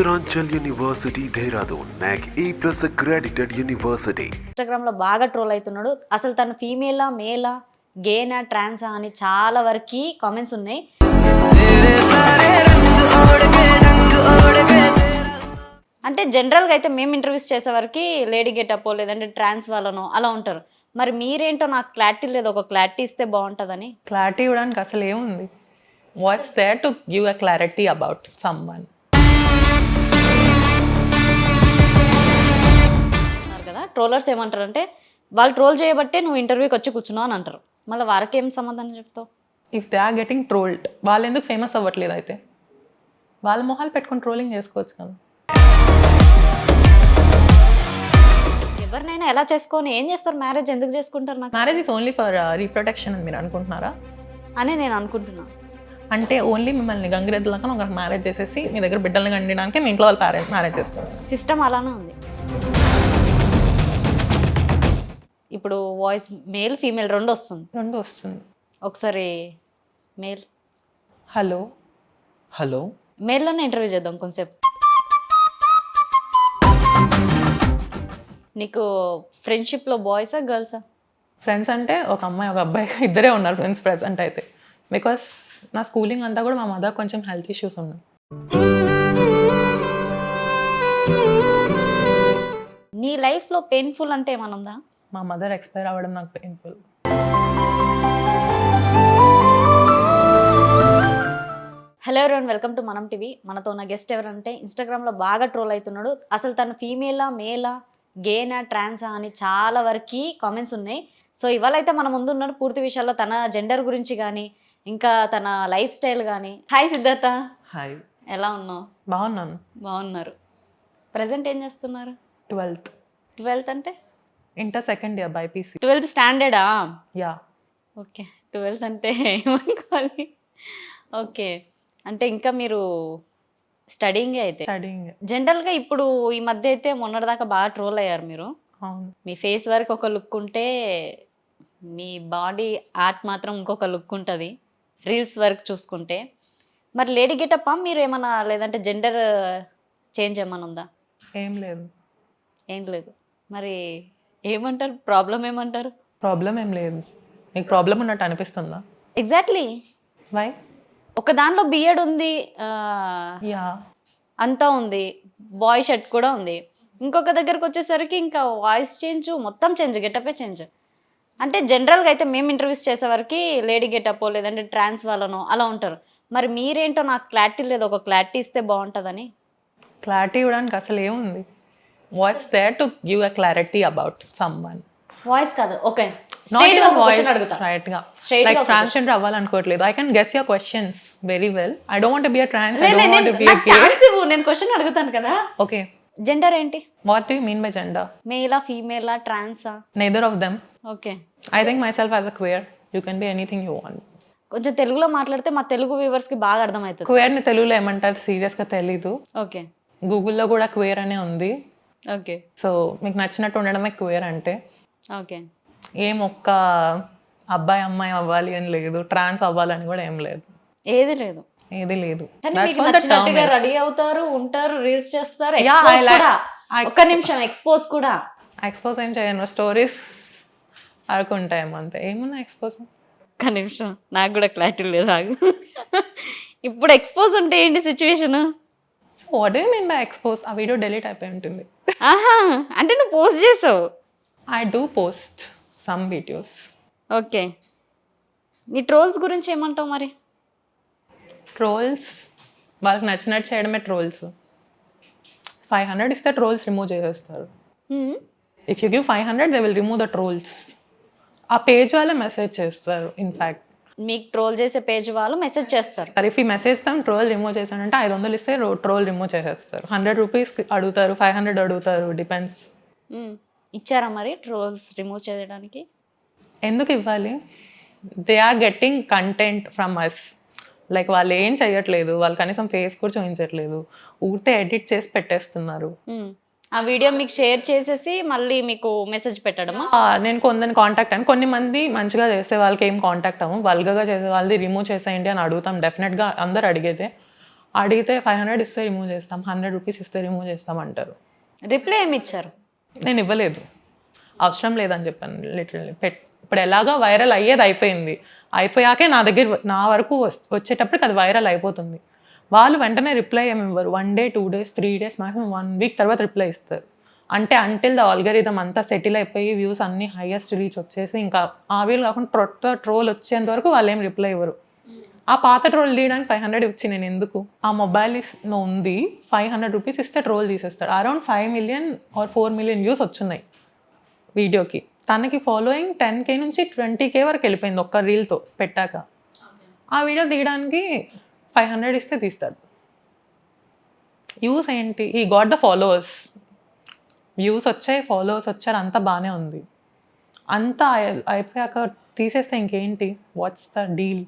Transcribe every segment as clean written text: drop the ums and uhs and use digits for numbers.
Uttaranchal University, Dehradun, NAC A+ accredited university. Instagram లో బాగా troll అవుతున్నాడు. అసలు తను ఫీమేలా మేలా గేనా ట్రాన్సా అని చాలా వరకు కామెంట్స్ ఉన్నాయి. అంటే జనరల్గా అయితే మేము ఇంటర్వ్యూస్ చేసే వరకు లేడీ గెటప్ లేదంటే ట్రాన్స్ వాళ్ళనో అలా ఉంటారు. మరి మీరేంటో నాకు క్లారిటీ లేదు, ఒక క్లారిటీ ఇస్తే బాగుంటుందని. క్లారిటీ ఇవ్వడానికి అసలు ఏముంది? What's there to give a clarity about someone? కదా ట్రోలర్స్ ఏమంటారు అంటే వాళ్ళు ట్రోల్ చేయబట్టే నువ్వు ఇంటర్వ్యూకి వచ్చి కూర్చున్నావు అని అంటారు. మళ్ళీ వారికి ఏం సమాధానం చెప్తావు? If they are getting trolled, వాళ్ళు ఎందుకు ఫేమస్ అవ్వట్లేదు? అయితే వాళ్ళ మొహాలు పెట్టుకొని ట్రోలింగ్ చేసుకోవచ్చు కదా. ఎవరినైనా ఎలా చేసుకొని ఏం చేస్తారు? మ్యారేజ్ ఎందుకు చేసుకుంటారు? నాకు మ్యారేజ్ ఇస్ ఓన్లీ ఫర్ రీప్రొటెక్షన్ అని మీరు అనుకుంటున్నారా? అని నేను అనుకుంటున్నా. అంటే ఓన్లీ మిమ్మల్ని గంగిరెద్దులాగా ఒక మ్యారేజ్ చేసేసి మీ దగ్గర బిడ్డల్ని కండడానికి మీ ఇంట్లో వాళ్ళు మ్యారేజ్ చేస్తారు. సిస్టమ్ అలానే ఉంది. ఇప్పుడు వాయిస్ మేల్ ఫీమేల్ రెండు వస్తుంది. ఒకసారి మేల్. హలో హలో మేల్లోనే ఇంటర్వ్యూ చేద్దాం కొంచెంసేపు. నీకు ఫ్రెండ్షిప్లో బాయ్సా గర్ల్సా? ఫ్రెండ్స్ అంటే ఒక అమ్మాయి ఒక అబ్బాయి ఇద్దరే ఉన్నారు ఫ్రెండ్స్ ప్రెజెంట్ అయితే. బికాస్ నా స్కూలింగ్ అంతా కూడా మా మదర్ కొంచెం హెల్త్ ఇష్యూస్ ఉన్నాయి. నీ లైఫ్లో పెయిన్ఫుల్ అంటే ఏమన్నా ఉందా? మా మదర్ ఎక్స్పైర్ అవ్వడం నాకు painful. Hello everyone, welcome to మనం టీవీ. మనతో ఉన్న గెస్ట్ ఎవరంటే ఇన్స్టాగ్రామ్లో బాగా ట్రోల్ అవుతున్నాడు. అసలు తను ఫీమేలా మేలా గేనా ట్రాన్సా అని చాలా వరకు కామెంట్స్ ఉన్నాయి. సో ఇవాళ అయితే మన ముందు ఉన్నాడు పూర్తి విషయాల్లో తన జెండర్ గురించి కానీ ఇంకా తన లైఫ్ స్టైల్ కానీ. హాయ్ సిద్ధార్థ. హాయ్, ఎలా ఉన్నావు? బాగున్నాను. బాగున్నారు. ప్రజెంట్ ఏం చేస్తున్నారు? 12th అంటే inter second year BiPC. 12th స్టాండర్డా? యా. ఓకే, 12th అంటే ఏమనుకోవాలి. ఓకే, అంటే ఇంకా మీరు స్టడీయింగ్ అయితే. స్టడీయింగ్. జనరల్గా ఇప్పుడు ఈ మధ్య అయితే మొన్నటిదాకా బాగా ట్రోల్ అయ్యారు మీరు. అవును. మీ ఫేస్ వరకు ఒక లుక్ ఉంటే మీ బాడీ ఆర్ట్ మాత్రం ఇంకొక లుక్ ఉంటుంది రీల్స్ వరకు చూసుకుంటే. మరి లేడీ గెటప్పా మీరు ఏమన్నా, లేదంటే జెండర్ చేంజ్ ఏమన్నా ఉందా? ఏం లేదు. ఏం లేదు. మరి ఏమంటారు? ప్రాబ్లం ఏమంటారు? ప్రాబ్లం ఏం లేదు. మీకు ప్రాబ్లం ఉన్నట్టు అనిపిస్తుందా? ఎగ్జాక్ట్లీ. వై? ఒక దానిలో బియర్డ్ ఉంది, యా, అంతా ఉంది, బాయ్ షర్ట్ కూడా ఉంది. ఇంకొక దగ్గరకు వచ్చేసరికి ఇంకా వాయిస్ చేంజ్, మొత్తం చేంజ్, గెటపే చేంజ్. అంటే జనరల్గా అయితే మేము ఇంటర్వ్యూస్ చేసేవరకు లేడీ గెటప్ లేదంటే ట్రాన్స్ వాళ్ళనో అలా ఉంటారు. మరి మీరేంటో నాకు క్లారిటీ లేదు, ఒక క్లారిటీ ఇస్తే బాగుంటుందని. క్లారిటీ ఇవ్వడానికి అసలు ఏముంది? What's there to give a clarity about someone? Voice కాదు, okay, not your voice. Right గా లైక్ ట్రాన్స్జెండర్ అవ్వాలనుకోవట్లేదు. I can guess your questions very well. I don't want to be a trans. I don't want to be a gay. నేను question అడుగుతాను కదా. Okay. Gender ఏంటి? What do you mean by gender? మేలా ఫీమేలా ట్రాన్సా? Neither of them. Okay. I think myself as a queer. You can be anything you want. కొంచెం తెలుగులో మాట్లాడితే మా తెలుగు వ్యూవర్స్కి బాగా అర్థమవుతుంది. క్వేర్ ని తెలుగులో ఏమంటారు సీరియస్గా తెలీదు. ఓకే. గూగుల్లో కూడా క్వేర్ అనే ఉంది. ఓకే. సో మీకు నచ్చినట్టు ఉండడమే క్వేర్ అంటే. ఓకే. ఏం ఒక్క అబ్బాయి అమ్మాయి అవ్వాలి అని లేదు, ట్రాన్స్ అవ్వాలని కూడా ఏం లేదు. ఏది లేదు. ఏది లేదు. రెడీ అవుతారు, ఉంటారు, రీల్స్ చేస్తారు. ఒక్క నిమిషం, ఎక్స్పోజ్ కూడా. ఎక్స్పోజ్ ఏం చేయను, స్టోరీస్ ఆడుకుంటాయేమో అంతే. ఏమున్నా ఎక్స్పోజ్? ఒక్క నిమిషం, నాకు కూడా క్లారిటీ లేదు. ఆగు. ఇప్పుడు ఎక్స్పోజ్ అంటే ఏంటి situation? What do you mean by expose? ఆ వీడియో డిలీట్ అయిపోయి ఉంటుంది. ఆహా, అంటే నువ్వు పోస్ట్ చేసావు. I do post some videos. Okay. నీ ట్రోల్స్ గురించి ఏమంటావు మరి? ట్రోల్స్ వాళ్ళకి నచ్చినట్టు చేయడమే ట్రోల్స్. 500 ఇస్తే ట్రోల్స్ రిమూవ్ చేసేస్తారు. If you give 500 they will remove the trolls. ఆ పేజ్ వాళ్ళే మెసేజ్ చేస్తారు. ఇన్ఫ్యాక్ట్ మీకు ట్రోల్ చేసే పేజ్ వాళ్ళు మెసేజ్ చేస్తారు. ఇఫ్ ఈ మెసేజ్ తం ట్రోల్ రిమూవ్ చేశానంటే 500 ఇస్తే ట్రోల్ రిమూవ్ చేసేస్తారు. 100 రూపీస్ అడుగుతారు, 500 అడుగుతారు, డిపెండ్స్. ఇచ్చారా మరి ట్రోల్స్ రిమూవ్ చేయడానికి? ఎందుకు ఇవ్వాలి? They are getting content from us. Like వాళ్ళు ఏం చేయట్లేదు, వాళ్ళు కనీసం ఫేస్ కూడా చూపించట్లేదు, ఊరితే ఎడిట్ చేసి పెట్టేస్తున్నారు. ఆ వీడియో మీకు షేర్ చేసేసి మళ్ళీ మీకు మెసేజ్ పెట్టడమా? నేను కొందరిని కాంటాక్ట్ అని, కొన్ని మంది మంచిగా చేసే వాళ్ళకి ఏం కాంటాక్ట్ అవ్వం, వల్గగా చేసే వాళ్ళది రిమూవ్ చేసేయండి అని అడుగుతాం. డెఫినెట్గా అందరు అడిగేదే. అడిగితే 500 ఇస్తే రిమూవ్ చేస్తాం, 100 రూపీస్ ఇస్తే రిమూవ్ చేస్తాం అంటారు. రిప్లై ఏమి ఇచ్చారు? నేను ఇవ్వలేదు, అవసరం లేదని చెప్పాను లిటరల్లీ. ఇప్పుడు ఎలాగా వైరల్ అయ్యేది అయిపోయింది, అయిపోయాకే నా వరకు వచ్చేటప్పటికి అది వైరల్ అయిపోతుంది. వాళ్ళు వెంటనే రిప్లై ఏమి ఇవ్వరు, 1 day 2 days 3 days maximum 1 week తర్వాత రిప్లై ఇస్తారు. అంటే అంటిల్ ద ఆల్గరిథం అంతా సెటిల్ అయిపోయి వ్యూస్ అన్ని హైయెస్ట్ రీచ్ వచ్చేసి ఇంకా ఆ వీలు కాకుండా కొత్త ట్రోల్ వచ్చేంత వరకు వాళ్ళు ఏం రిప్లై ఇవ్వరు. ఆ పాత ట్రోల్ తీయడానికి 500 ఇచ్చి నేను ఎందుకు? ఆ మొబైల్ ఉంది, 500 రూపీస్ ఇస్తే ట్రోల్ తీసేస్తాడు. Around 5 million or 4 million views వచ్చున్నాయి వీడియోకి. తనకి ఫాలోయింగ్ 10K నుంచి 20K వరకు వెళ్ళిపోయింది ఒక్క రీల్తో పెట్టాక. ఆ వీడియో తీయడానికి 500 ఇస్తే తీస్తాడు. యూస్ ఏంటి? ఈ గాట్ ద ఫాలోవర్స్, వ్యూస్ వచ్చాయి, ఫాలోవర్స్ వచ్చారు, అంతా బాగానే ఉంది. అంతా అయిపోయాక తీసేస్తే ఇంకేంటి? What's the deal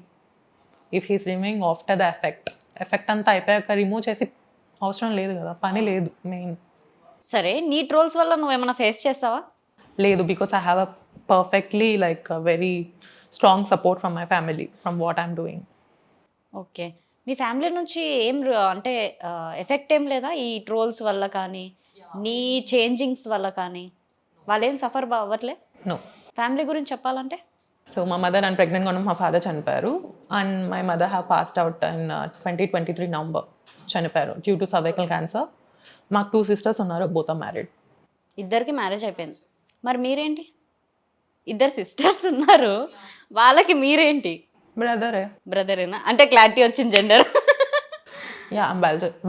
if he's removing after the effect అంతా అయిపోయాక రిమూవ్ చేసి అవసరం లేదు కదా, పని లేదు మెయిన్. సరే, నీ ట్రోల్స్ వల్ల నువ్వేమైనా ఫేస్ చేస్తావా? లేదు, because I have a perfectly like very strong support from my family from what I'm doing. Okay, me family నుంచి ఏం అంటే ఎఫెక్ట్ ఏం లేదా ఈ ట్రోల్స్ వల్ల కానీ నీ చేంజింగ్స్ వల్ల కానీ? వాళ్ళు ఏం సఫర్ అవ్వట్లే? నో. ఫ్యామిలీ గురించి చెప్పాలంటే, సో మా మదర్ నన్ను ప్రెగ్నెంట్గా ఉన్న మా ఫాదర్ చనిపోయారు. And my mother have passed out in 2023 November. చనిపోయారు డ్యూ టు సర్వైకల్ క్యాన్సర్. మాకు 2 sisters ఉన్నారు, బోత్ ఆర్ మ్యారీడ్. ఇద్దరికి మ్యారేజ్ అయిపోయింది. మరి మీరేంటి? ఇద్దరు సిస్టర్స్ ఉన్నారు, వాళ్ళకి మీరేంటి? బ్రదరేనా? అంటే క్లారిటీ వచ్చింది జెండర్. యా,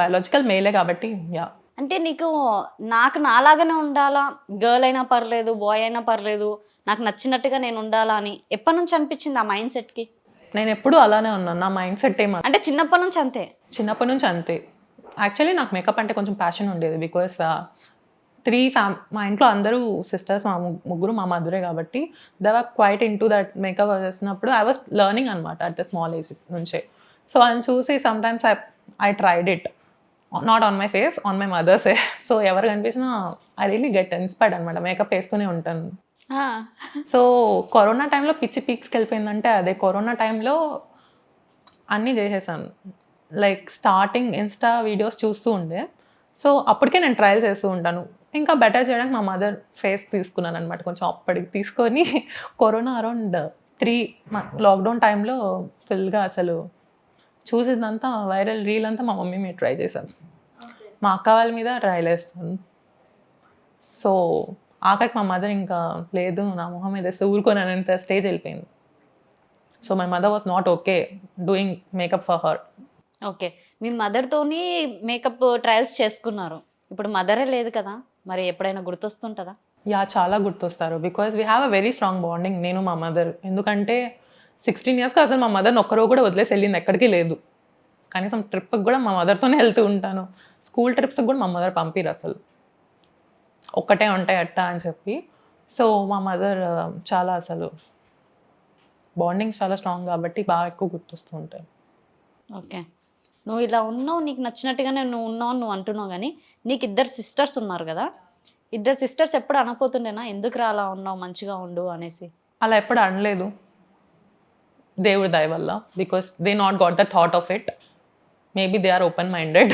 బయాలజికల్ మేలే కాబట్టి. యా, అంటే నీకు నాకు నాలాగానే ఉండాలా, గర్ల్ అయినా పర్లేదు, బాయ్ అయినా పర్లేదు, నాకు నచ్చినట్టుగా నేను ఉండాలా అని ఎప్పటి నుంచి అనిపించింది ఆ మైండ్ సెట్కి? నేను ఎప్పుడూ అలానే ఉన్నాను. నా మైండ్ సెట్ అంటే చిన్నప్పటి నుంచి అంతే? చిన్నప్పటి నుంచి అంతే. యాక్చువల్లీ నాకు మేకప్ అంటే కొంచెం ప్యాషన్ ఉండేది. బికాస్ మా ఇంట్లో అందరూ సిస్టర్స్, మా ముగ్గురు మా మదరే కాబట్టి they were quite into that makeup చేసినప్పుడు ఐ వాస్ లర్నింగ్ అనమాట అట్ ద స్మాల్ ఏజ్ నుంచే. సో అని చూసి sometimes I tried it, not on my face, on my మదర్సే. సో ఎవరు కనిపించినా ఐ రియలీ గెట్ ఇన్స్పైర్డ్ అనమాట, మేకప్ వేస్తూనే ఉంటాను. సో కరోనా టైంలో పిచ్చి పీక్స్కి వెళ్ళిపోయిందంటే అదే. కరోనా టైంలో అన్నీ చేసేసాను. లైక్ స్టార్టింగ్ ఇన్స్టా వీడియోస్ చూస్తూ ఉండే, సో అప్పటికే నేను ట్రయల్ చేస్తూ ఉంటాను. ఇంకా బెటర్ చేయడానికి మా మదర్ ఫేస్ తీసుకున్నాను అనమాట కొంచెం. అప్పటికి తీసుకొని కరోనా అరౌండ్ 3 లాక్డౌన్ టైంలో ఫుల్గా అసలు చూసిందంతా వైరల్ రీల్ అంతా మా మమ్మీ మీద ట్రై చేశాను, మా అక్క వాళ్ళ మీద ట్రైల్ వేస్తాను. సో ఆఖరికి మా మదర్ ఇంకా లేదు నా మొహం మీద వేస్తే ఊరుకోనంత స్టేజ్ వెళ్ళిపోయింది. So my mother was not okay doing makeup for her. Okay, మీ మదర్తోని మేకప్ ట్రయల్స్ చేసుకున్నారు, ఇప్పుడు మదరే లేదు కదా, మరి ఎప్పుడైనా గుర్తొస్తుంటుందా? యా, చాలా గుర్తొస్తారు. Because we have a very strong bonding నేను మా మదర్. ఎందుకంటే 16 yearsకి అసలు మా మదర్ని ఒక్కరోజు కూడా వదిలేసి వెళ్ళింది ఎక్కడికి లేదు. కనీసం ట్రిప్కి కూడా మా మదర్తోనే వెళ్తూ ఉంటాను. స్కూల్ ట్రిప్స్కి కూడా మా మదర్ పంపిరు అసలు, ఒక్కటే ఉంటాయి అట్ట అని చెప్పి. సో మా మదర్ చాలా అసలు బాండింగ్ చాలా స్ట్రాంగ్ కాబట్టి బాగా ఎక్కువ గుర్తొస్తూ ఉంటాయి. ఓకే, నువ్వు ఇలా ఉన్నావు, నీకు నచ్చినట్టుగానే నువ్వు ఉన్నావు నువ్వు అంటున్నావు, కానీ నీకు 2 sisters ఉన్నారు కదా, 2 sisters ఎప్పుడు అనపోతుండేనా ఎందుకు రా అలా ఉన్నావు, మంచిగా ఉండు అనేసి? అలా ఎప్పుడు అనలేదు, దేవుడి దయ వల్ల. Because they not got the thought of it. Maybe they are open minded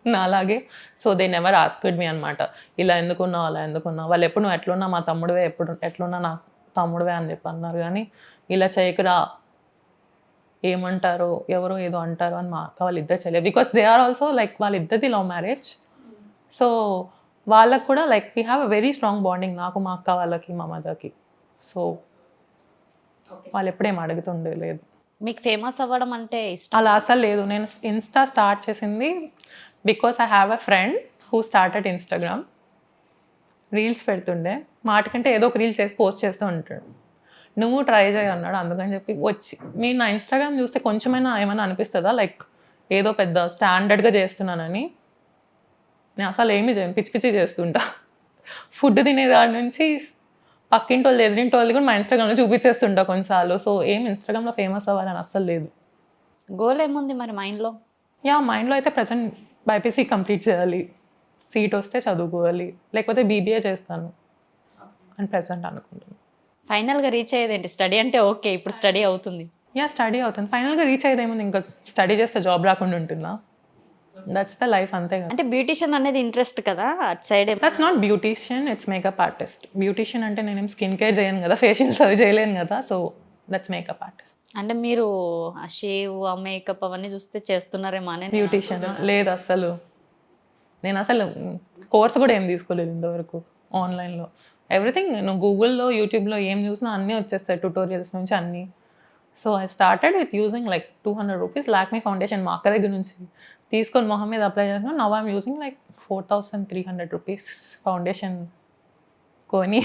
నాలాగే. So they never asked me అనమాట, ఇలా ఎందుకున్నావు అలా ఎందుకున్నావు. వాళ్ళు ఎప్పుడు నువ్వు ఎట్లున్నా మా తమ్ముడివే, ఎప్పుడు ఎట్లున్నా నా తమ్ముడివే అని చెప్పి అన్నారు. కానీ ఇలా చేయకురా, ఏమంటారో ఎవరో ఏదో అంటారో అని మా అక్క వాళ్ళు ఇద్దరు చేయలేదు. Because they are also like వాళ్ళిద్దరిది లవ్ మ్యారేజ్. సో వాళ్ళకు కూడా like we have a very strong bonding, నాకు మా అక్క వాళ్ళకి మా మదర్కి. సో వాళ్ళు ఎప్పుడేం అడుగుతుండే లేదు. మీకు ఫేమస్ అవ్వడం అంటే ఇష్టం? అలా అసలు లేదు. నేను ఇన్స్టా స్టార్ట్ చేసింది because I have a friend who started Instagram. Reels పెడుతుండే, మాటకంటే ఏదో ఒక రీల్ చేసి పోస్ట్ చేస్తూ ఉంటాడు. నువ్వు ట్రై చేయి అన్నాడు, అందుకని చెప్పి వచ్చి. మీరు నా ఇన్స్టాగ్రామ్ చూస్తే కొంచెమైనా ఏమైనా అనిపిస్తుందా లైక్ ఏదో పెద్ద స్టాండర్డ్గా చేస్తున్నానని? నేను అసలు ఏమీ చేయను, పిచ్చి పిచ్చి చేస్తుంటా. ఫుడ్ తినేదాని నుంచి పక్కింటి వాళ్ళు ఎదురింటి వాళ్ళు కూడా మా ఇన్స్టాగ్రామ్లో చూపించేస్తుంటా కొన్నిసార్లు. సో ఏం ఇన్స్టాగ్రామ్లో ఫేమస్ అవ్వాలని అస్సలు లేదు. గోల్ ఏముంది మరి మైండ్లో? యా, మైండ్లో అయితే ప్రజెంట్ బైపీసీ కంప్లీట్ చేయాలి, సీట్ వస్తే చదువుకోవాలి, లేకపోతే బీబీఏ చేస్తాను అని ప్రజెంట్ అనుకుంటున్నాను. ఫైనల్గా రీచ్ అయ్యేది ఏంటి? స్టడీ అంటే ఓకే, ఇప్పుడు స్టడీ అవుతుంది. యా, స్టడీ అవుతుంది. ఫైనల్గా రీచ్ అయ్యేది ఏముంది, ఇంకా స్టడీ చేస్తే జాబ్ రాకుండా ఉంటుందా? దట్స్ ద లైఫ్, అంతే కదా. అంటే బ్యూటిషియన్ అనేది ఇంట్రెస్ట్ కదా అటు side. That's not beautician, it's makeup artist. Beautician అంటే నేనేం స్కిన్ కేర్ చేయను కదా, ఫేషియల్స్ అవి చేయలేను కదా, సో దట్స్ మేకప్ ఆర్టిస్ట్. అంటే మీరు ఆ షేవ్ ఆ మేకప్ అవన్నీ చూస్తే చేస్తున్నారేమో అని. బ్యూటీషియన్ లేదు అసలు, నేను అసలు కోర్స్ కూడా ఏం తీసుకోలేదు ఇంతవరకు ఆన్లైన్లో. ఎవ్రీథింగ్ నేను గూగుల్లో యూట్యూబ్లో ఏం చూసినా అన్నీ వచ్చేస్తాయి, ట్యూటోరియల్స్ నుంచి అన్నీ. So I started with using like 200 rupees Lakme foundation మా అక్క దగ్గర నుంచి తీసుకొని మొహం మీద అప్లై చేస్తున్నాను. Now I'm using like 4300 rupees foundation కొని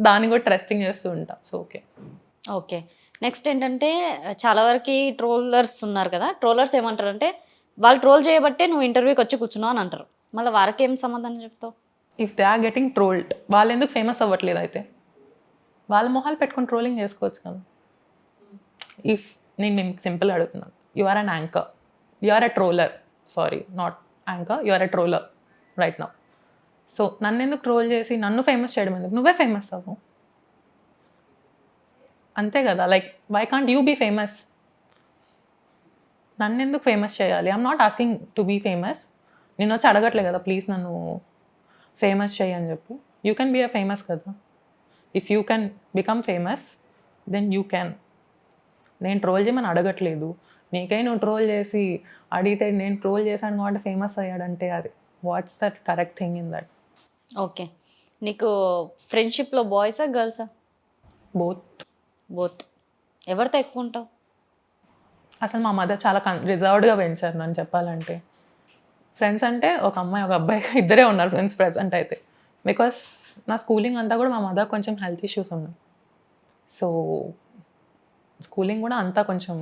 దాన్ని కూడా ట్రస్టింగ్ చేస్తూ ఉంటాం. So okay. ఓకే, నెక్స్ట్ ఏంటంటే చాలా వరకు ట్రోలర్స్ ఉన్నారు కదా, ట్రోలర్స్ ఏమంటారంటే వాళ్ళు ట్రోల్ చేయబట్టే నువ్వు ఇంటర్వ్యూకి వచ్చి కూర్చున్నావు అని అంటారు. మళ్ళీ వారికి ఏం సమాధానం చెప్తావు? If they are getting trolled, వాళ్ళు ఎందుకు ఫేమస్ అవ్వట్లేదు? అయితే వాళ్ళ మొహాలు పెట్టుకొని ట్రోలింగ్ చేసుకోవచ్చు కదా. ఇఫ్ నేను మీకు సింపుల్ అడుగుతున్నాను, you are an anchor, you are a troller, sorry not anchor, you are a troller right now. So నన్ను ఎందుకు ట్రోల్ చేసి నన్ను ఫేమస్ చేయడం ఎందుకు? నువ్వే ఫేమస్ అవ్వు, అంతే కదా. Like why can't you be famous? నన్ను ఎందుకు ఫేమస్ చేయాలి? I'm not asking to be famous. నేను వచ్చి అడగట్లే కదా ప్లీజ్ నన్ను ఫేమస్ చేయి అని చెప్పి. You can be a famous కదా. If you can become famous then you can. నేను ట్రోల్ చేయమని అడగట్లేదు. నీకై నువ్వు ట్రోల్ చేసి అడిగితే నేను ట్రోల్ చేశాను కాబట్టి ఫేమస్ అయ్యాడంటే అది what's that correct thing in that? Okay, నీకు ఫ్రెండ్షిప్లో బాయ్సా గర్ల్సా? బోత్. బోత్. ఎవరితో ఎక్కువ ఉంటావు? అసలు మా మదర్ చాలా రిజర్వ్డ్గా పెంచారు నన్ను చెప్పాలంటే. ఫ్రెండ్స్ అంటే ఒక అమ్మాయి ఒక అబ్బాయి ఇద్దరే ఉన్నారు ఫ్రెండ్స్ ప్రజెంట్ అయితే. బికాస్ నా స్కూలింగ్ అంతా కూడా మా మదర్ కొంచెం హెల్త్ ఇష్యూస్ ఉన్నాయి. సో స్కూలింగ్ కూడా అంతా కొంచెం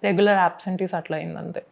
రెగ్యులర్ యాబ్సెంటీస్ అట్లా అయింది అంతే.